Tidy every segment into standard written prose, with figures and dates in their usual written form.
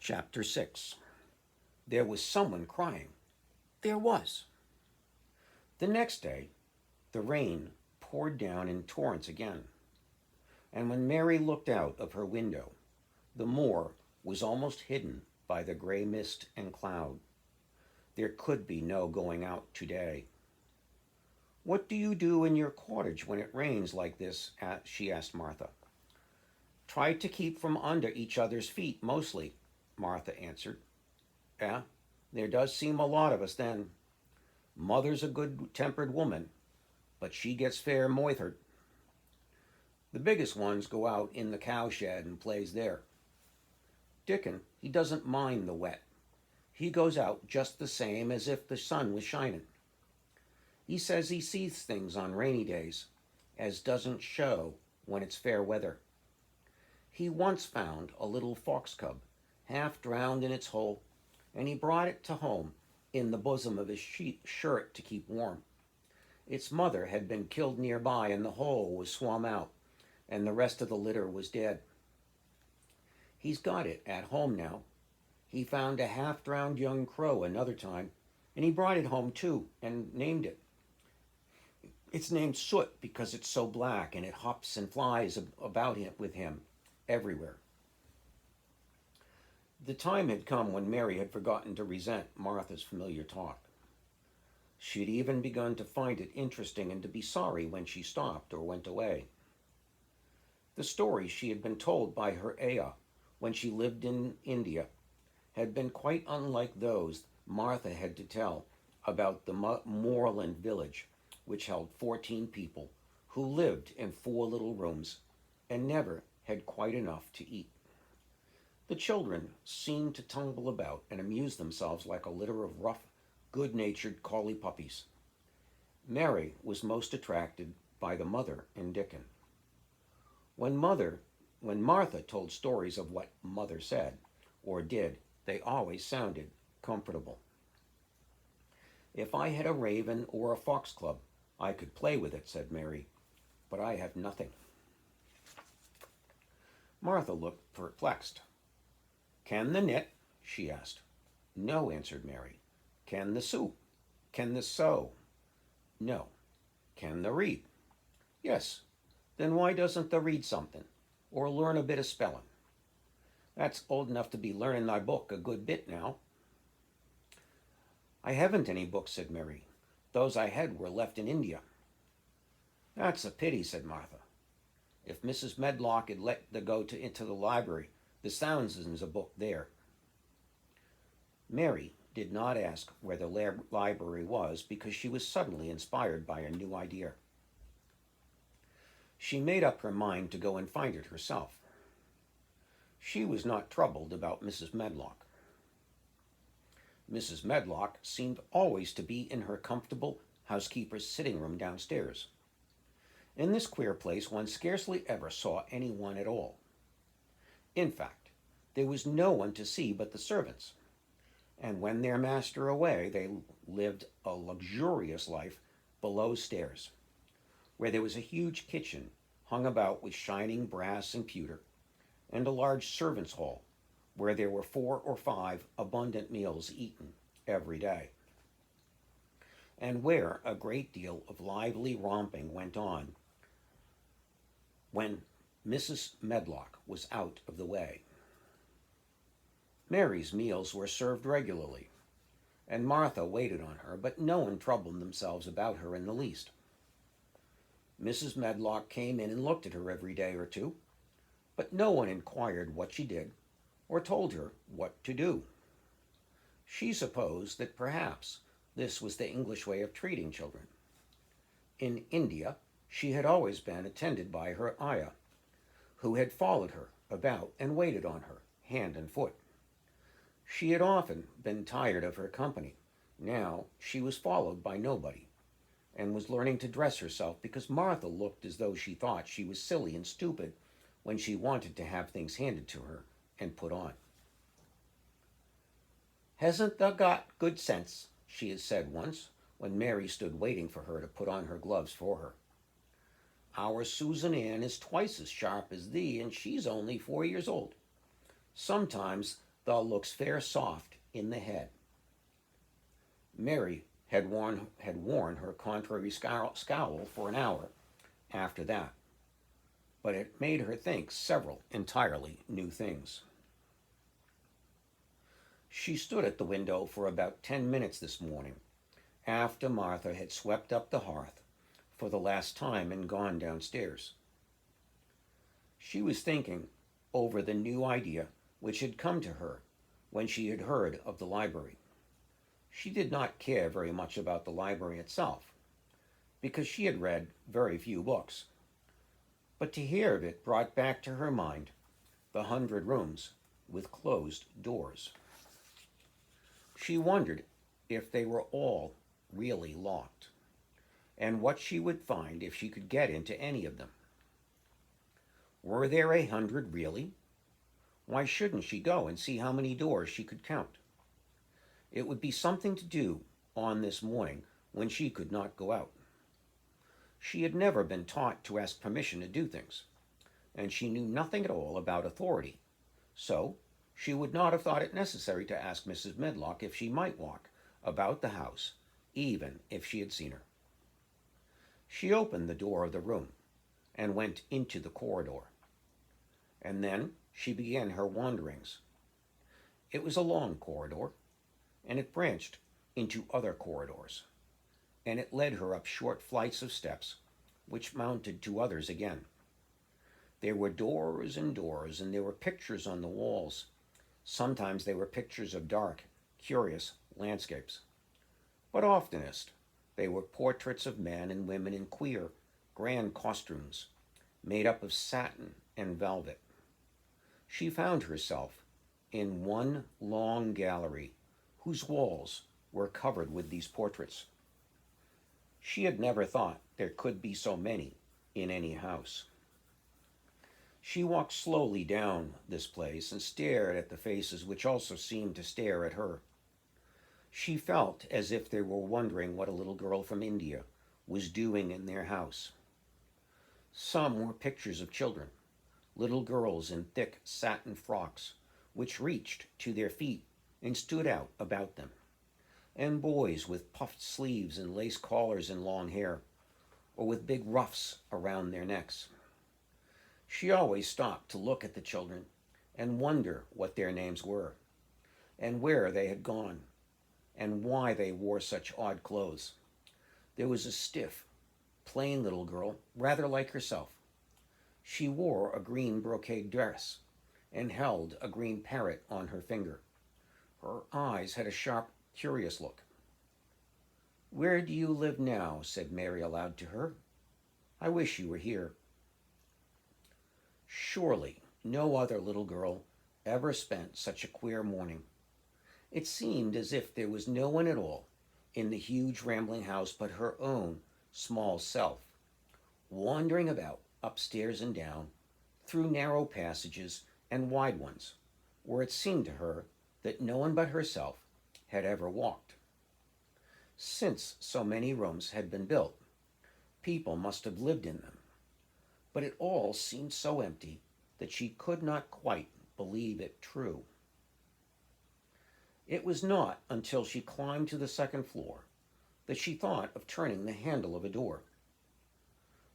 Chapter 6. There was someone crying. There was. The next day, the rain poured down in torrents again, and when Mary looked out of her window, the moor was almost hidden by the gray mist and cloud. There could be no going out today. "What do you do in your cottage when it rains like this?" she asked Martha. "Try to keep from under each other's feet, mostly," Martha answered. "Yeah, there does seem a lot of us then. Mother's a good-tempered woman, but she gets fair moithered. The biggest ones go out in the cowshed and plays there. Dickon, he doesn't mind the wet. He goes out just the same as if the sun was shining. He says he sees things on rainy days, as doesn't show when it's fair weather. He once found a little fox cub, half drowned in its hole, and he brought it to home in the bosom of his shirt to keep warm. Its mother had been killed nearby, and the hole was swum out, and the rest of the litter was dead. He's got it at home now. He found a half-drowned young crow another time, and he brought it home too, and named it. It's named Soot because it's so black, and it hops and flies about with him everywhere." The time had come when Mary had forgotten to resent Martha's familiar talk. She had even begun to find it interesting and to be sorry when she stopped or went away. The stories she had been told by her Aya when she lived in India had been quite unlike those Martha had to tell about the moorland village, which held 14 people who lived in 4 little rooms and never had quite enough to eat. The children seemed to tumble about and amuse themselves like a litter of rough, good-natured collie puppies. Mary was most attracted by the mother and Dickon. When Martha told stories of what Mother said or did, they always sounded comfortable. "If I had a raven or a foxglove, I could play with it," said Mary, "but I have nothing." Martha looked perplexed. "Can the knit?" she asked. "No," answered Mary. "Can the sew?" "Can the sew?" "No." "Can the read?" "Yes." "Then why doesn't the read something, or learn a bit of spelling?" "That's old enough to be learning thy book a good bit now." "I haven't any books," said Mary. "Those I had were left in India." "That's a pity," said Martha. "If Mrs. Medlock had let the go into the library, the sounds' a book there." Mary did not ask where the library was because she was suddenly inspired by a new idea. She made up her mind to go and find it herself. She was not troubled about Mrs. Medlock. Mrs. Medlock seemed always to be in her comfortable housekeeper's sitting room downstairs. In this queer place one scarcely ever saw anyone at all. In fact, there was no one to see but the servants, and when their master away, they lived a luxurious life below stairs, where there was a huge kitchen hung about with shining brass and pewter, and a large servants' hall, where there were 4 or 5 abundant meals eaten every day, and where a great deal of lively romping went on when Mrs. Medlock was out of the way. Mary's meals were served regularly, and Martha waited on her, but no one troubled themselves about her in the least. Mrs. Medlock came in and looked at her every day or two, but no one inquired what she did or told her what to do. She supposed that perhaps this was the English way of treating children. In India, she had always been attended by her Aya, who had followed her about and waited on her, hand and foot. She had often been tired of her company. Now she was followed by nobody, and was learning to dress herself because Martha looked as though she thought she was silly and stupid when she wanted to have things handed to her and put on. "Hasn't thou got good sense?" she had said once, when Mary stood waiting for her to put on her gloves for her. "Our Susan Ann is twice as sharp as thee, and she's only 4 years old. Sometimes thou looks fair soft in the head. Mary had worn her contrary scowl for an hour after that, but it made her think several entirely new things. She stood at the window for about 10 minutes this morning, after Martha had swept up the hearth for the last time and gone downstairs. She was thinking over the new idea which had come to her when she had heard of the library. She did not care very much about the library itself, because she had read very few books, but to hear of it brought back to her mind the 100 rooms with closed doors. She wondered if they were all really locked, and what she would find if she could get into any of them. Were there 100 really? Why shouldn't she go and see how many doors she could count? It would be something to do on this morning when she could not go out. She had never been taught to ask permission to do things, and she knew nothing at all about authority, so she would not have thought it necessary to ask Mrs. Medlock if she might walk about the house, even if she had seen her. She opened the door of the room and went into the corridor, and then she began her wanderings. It was a long corridor, and it branched into other corridors, and it led her up short flights of steps, which mounted to others again. There were doors and doors, and there were pictures on the walls. Sometimes they were pictures of dark, curious landscapes, but oftenest they were portraits of men and women in queer, grand costumes, made up of satin and velvet. She found herself in one long gallery whose walls were covered with these portraits. She had never thought there could be so many in any house. She walked slowly down this place and stared at the faces which also seemed to stare at her. She felt as if they were wondering what a little girl from India was doing in their house. Some were pictures of children, little girls in thick satin frocks which reached to their feet and stood out about them, and boys with puffed sleeves and lace collars and long hair, or with big ruffs around their necks. She always stopped to look at the children and wonder what their names were, and where they had gone, and why they wore such odd clothes. There was a stiff, plain little girl, rather like herself. She wore a green brocade dress and held a green parrot on her finger. Her eyes had a sharp, curious look. "Where do you live now?" said Mary aloud to her. "I wish you were here." Surely no other little girl ever spent such a queer morning. It seemed as if there was no one at all in the huge rambling house but her own small self, wandering about upstairs and down, through narrow passages and wide ones, where it seemed to her that no one but herself had ever walked. Since so many rooms had been built, people must have lived in them, but it all seemed so empty that she could not quite believe it true. It was not until she climbed to the second floor that she thought of turning the handle of a door.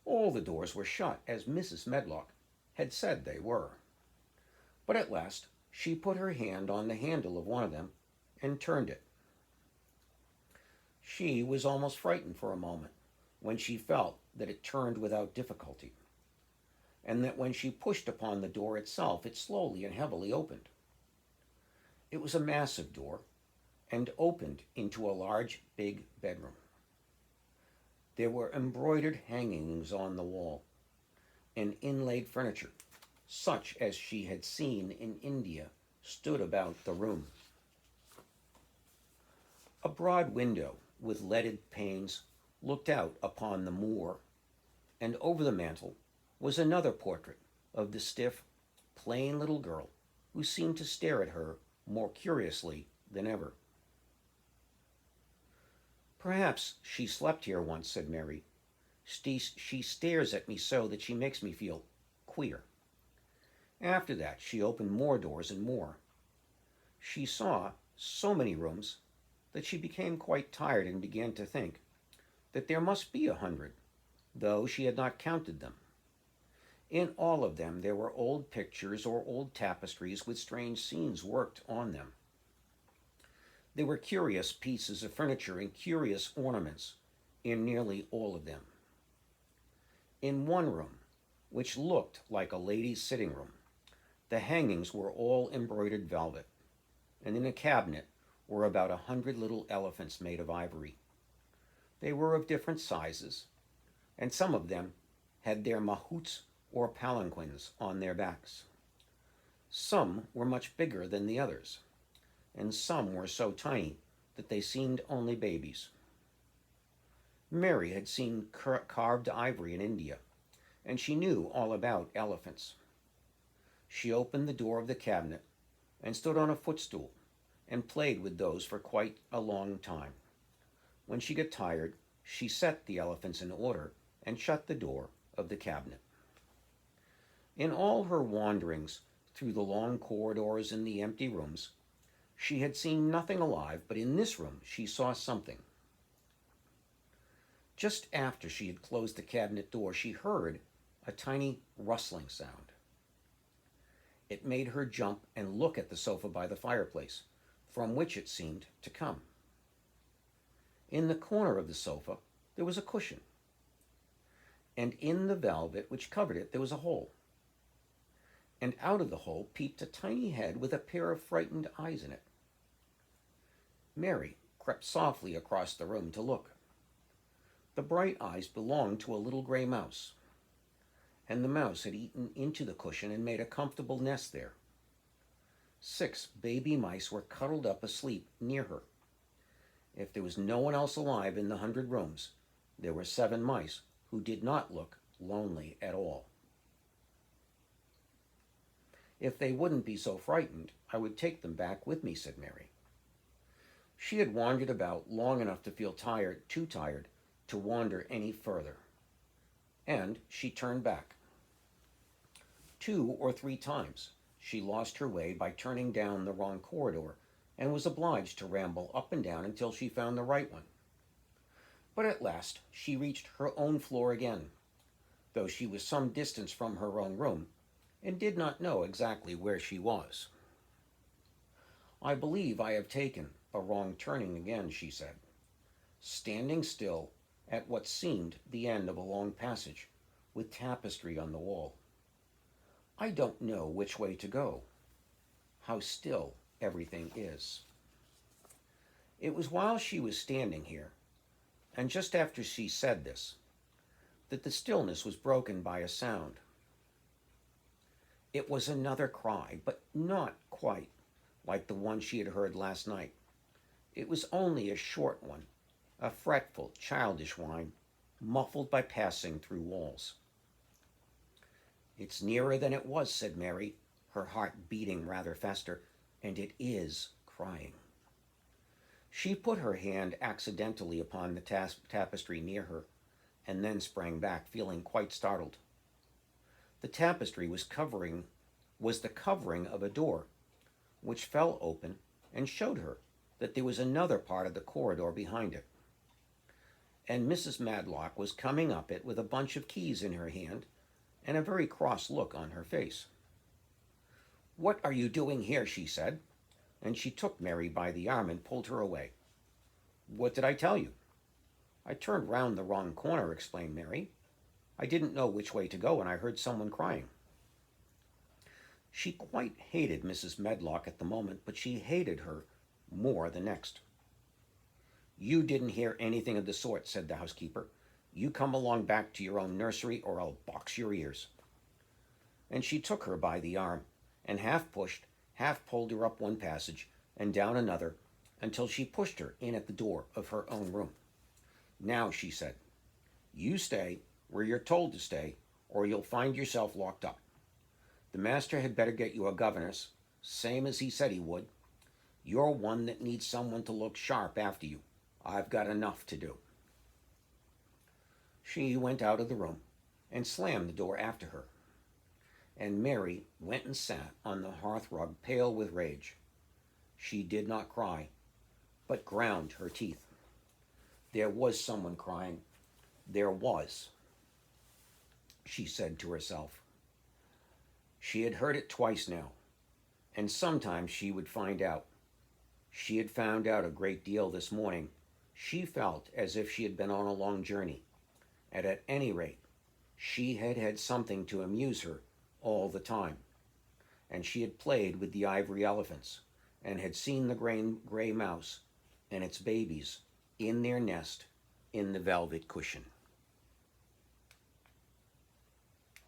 All the doors were shut, as Mrs. Medlock had said they were, but at last she put her hand on the handle of one of them and turned it. She was almost frightened for a moment when she felt that it turned without difficulty, and that when she pushed upon the door itself, it slowly and heavily opened. It was a massive door and opened into a large, big bedroom. There were embroidered hangings on the wall and inlaid furniture, such as she had seen in India, stood about the room. A broad window with leaded panes looked out upon the moor, and over the mantel was another portrait of the stiff, plain little girl who seemed to stare at her more curiously than ever. "Perhaps she slept here once," said Mary. She stares at me so that she makes me feel queer." After that she opened more doors and more. She saw so many rooms that she became quite tired and began to think that there must be 100, though she had not counted them. In all of them there were old pictures or old tapestries with strange scenes worked on them. There were curious pieces of furniture and curious ornaments in nearly all of them. In one room, which looked like a lady's sitting room, the hangings were all embroidered velvet, and in a cabinet were about 100 little elephants made of ivory. They were of different sizes, and some of them had their mahouts or palanquins on their backs. Some were much bigger than the others, and some were so tiny that they seemed only babies. Mary had seen carved ivory in India, and she knew all about elephants. She opened the door of the cabinet and stood on a footstool and played with those for quite a long time. When she got tired, she set the elephants in order and shut the door of the cabinet. In all her wanderings through the long corridors and the empty rooms, she had seen nothing alive, but in this room she saw something. Just after she had closed the cabinet door, she heard a tiny rustling sound. It made her jump and look at the sofa by the fireplace, from which it seemed to come. In the corner of the sofa there was a cushion, and in the velvet which covered it there was a hole. And out of the hole peeped a tiny head with a pair of frightened eyes in it. Mary crept softly across the room to look. The bright eyes belonged to a little gray mouse, and the mouse had eaten into the cushion and made a comfortable nest there. 6 baby mice were cuddled up asleep near her. If there was no one else alive in the 100 rooms, there were 7 mice who did not look lonely at all. If they wouldn't be so frightened, I would take them back with me, said Mary. She had wandered about long enough to feel tired, too tired to wander any further, and she turned back. 2 or 3 times she lost her way by turning down the wrong corridor and was obliged to ramble up and down until she found the right one. But at last she reached her own floor again, though she was some distance from her own room and did not know exactly where she was. I believe I have taken a wrong turning again, she said, standing still at what seemed the end of a long passage with tapestry on the wall. I don't know which way to go. How still everything is. It was while she was standing here, and just after she said this, that the stillness was broken by a sound. It was another cry, but not quite like the one she had heard last night. It was only a short one, a fretful, childish whine, muffled by passing through walls. It's nearer than it was, said Mary, her heart beating rather faster, and it is crying. She put her hand accidentally upon the tapestry near her, and then sprang back, feeling quite startled. The tapestry was the covering of a door, which fell open and showed her that there was another part of the corridor behind it. And Mrs. Madlock was coming up it with a bunch of keys in her hand and a very cross look on her face. "What are you doing here?" she said, and she took Mary by the arm and pulled her away. "What did I tell you?" "I turned round the wrong corner," explained Mary. "I didn't know which way to go, and I heard someone crying." She quite hated Mrs. Medlock at the moment, but she hated her more the next. "You didn't hear anything of the sort," said the housekeeper. "You come along back to your own nursery, or I'll box your ears." And she took her by the arm, and half pushed, half pulled her up one passage and down another, until she pushed her in at the door of her own room. "Now," she said, "you stay where you're told to stay, or you'll find yourself locked up. The master had better get you a governess, same as he said he would. You're one that needs someone to look sharp after you. I've got enough to do." She went out of the room and slammed the door after her, and Mary went and sat on the hearth rug, pale with rage. She did not cry, but ground her teeth. There was someone crying. There was, she said to herself. She had heard it twice now, and sometimes she would find out. She had found out a great deal this morning. She felt as if she had been on a long journey, and at any rate, she had had something to amuse her all the time. And she had played with the ivory elephants, and had seen the gray mouse and its babies in their nest in the velvet cushion.